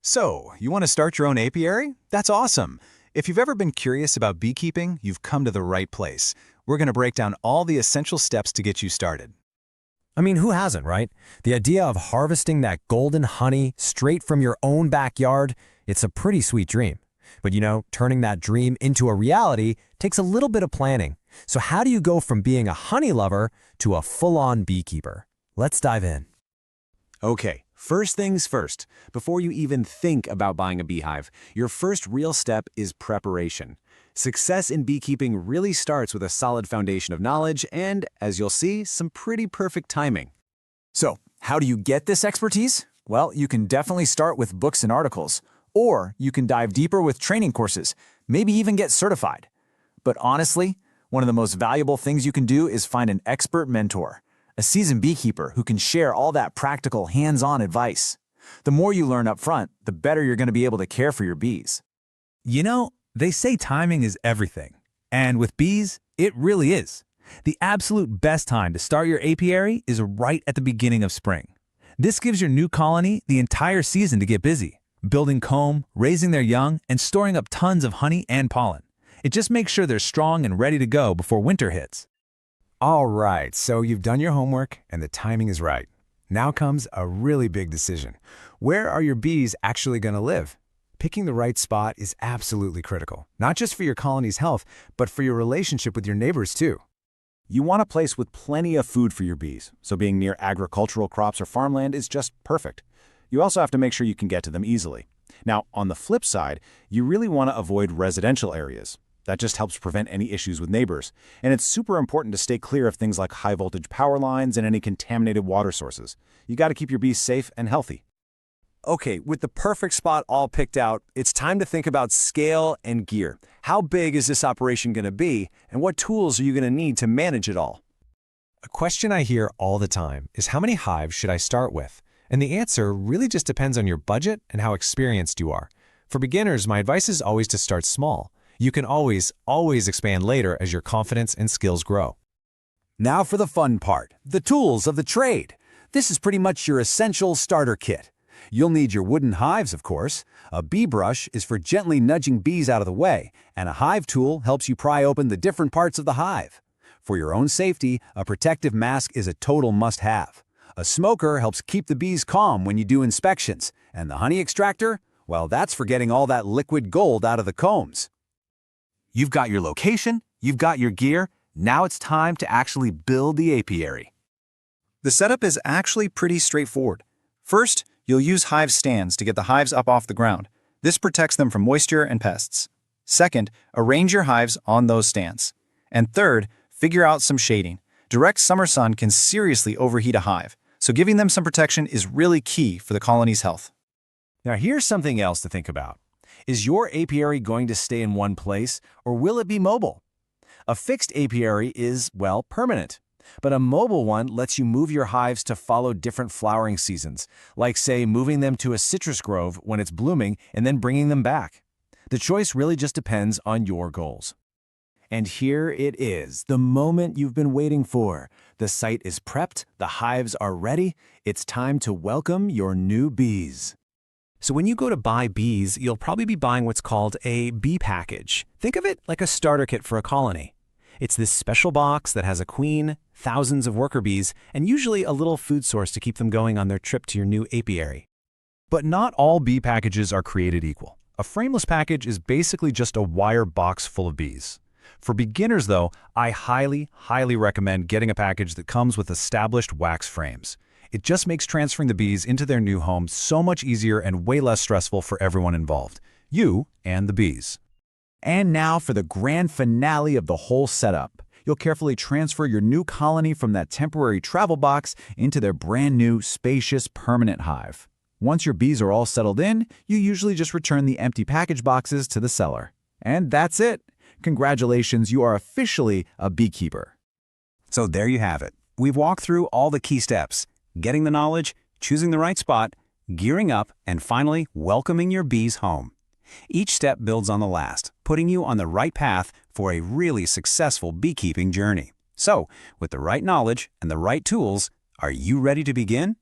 So, you want to start your own apiary? That's awesome! If you've ever been curious about beekeeping, you've come to the right place. We're going to break down all the essential steps to get you started. I mean, who hasn't, right? The idea of harvesting that golden honey straight from your own backyard, it's a pretty sweet dream. But turning that dream into a reality takes a little bit of planning. So how do you go from being a honey lover to a full-on beekeeper? Let's dive in. Okay, first things first. Before you even think about buying a beehive, your first real step is preparation. Success in beekeeping really starts with a solid foundation of knowledge and, as you'll see, some pretty perfect timing. So, how do you get this expertise? Well, you can definitely start with books and articles, or you can dive deeper with training courses, maybe even get certified. But honestly, one of the most valuable things you can do is find an expert mentor, a seasoned beekeeper who can share all that practical, hands-on advice. The more you learn up front, the better you're going to be able to care for your bees. They say timing is everything. And with bees, it really is. The absolute best time to start your apiary is right at the beginning of spring. This gives your new colony the entire season to get busy, building comb, raising their young, and storing up tons of honey and pollen. It just makes sure they're strong and ready to go before winter hits. All right, so you've done your homework and the timing is right. Now comes a really big decision. Where are your bees actually going to live? Picking the right spot is absolutely critical, not just for your colony's health, but for your relationship with your neighbors too. You want a place with plenty of food for your bees, so being near agricultural crops or farmland is just perfect. You also have to make sure you can get to them easily. Now, on the flip side, you really want to avoid residential areas. That just helps prevent any issues with neighbors. And it's super important to stay clear of things like high-voltage power lines and any contaminated water sources. You got to keep your bees safe and healthy. Okay, with the perfect spot all picked out, it's time to think about scale and gear. How big is this operation going to be, and what tools are you going to need to manage it all? A question I hear all the time is how many hives should I start with? And the answer really just depends on your budget and how experienced you are. For beginners, my advice is always to start small. You can always expand later as your confidence and skills grow. Now for the fun part, the tools of the trade. This is pretty much your essential starter kit. You'll need your wooden hives, of course. A bee brush is for gently nudging bees out of the way, and a hive tool helps you pry open the different parts of the hive. For your own safety, a protective mask is a total must-have. A smoker helps keep the bees calm when you do inspections, and the honey extractor, well, that's for getting all that liquid gold out of the combs. You've got your location, you've got your gear, now it's time to actually build the apiary. The setup is actually pretty straightforward. First, you'll use hive stands to get the hives up off the ground. This protects them from moisture and pests. Second, arrange your hives on those stands. And third, figure out some shading. Direct summer sun can seriously overheat a hive, so giving them some protection is really key for the colony's health. Now here's something else to think about. Is your apiary going to stay in one place, or will it be mobile? A fixed apiary is, well, permanent. But a mobile one lets you move your hives to follow different flowering seasons, like, say, moving them to a citrus grove when it's blooming and then bringing them back. The choice really just depends on your goals. And here it is, the moment you've been waiting for. The site is prepped, the hives are ready. It's time to welcome your new bees. So when you go to buy bees, you'll probably be buying what's called a bee package. Think of it like a starter kit for a colony. It's this special box that has a queen, thousands of worker bees, and usually a little food source to keep them going on their trip to your new apiary. But not all bee packages are created equal. A frameless package is basically just a wire box full of bees. For beginners, though, I highly recommend getting a package that comes with established wax frames. It just makes transferring the bees into their new home so much easier and way less stressful for everyone involved, you and the bees. And now for the grand finale of the whole setup. You'll carefully transfer your new colony from that temporary travel box into their brand new, spacious, permanent hive. Once your bees are all settled in, you usually just return the empty package boxes to the seller. And that's it. Congratulations, you are officially a beekeeper. So there you have it. We've walked through all the key steps: getting the knowledge, choosing the right spot, gearing up, and finally welcoming your bees home. Each step builds on the last, putting you on the right path for a really successful beekeeping journey. So, with the right knowledge and the right tools, are you ready to begin?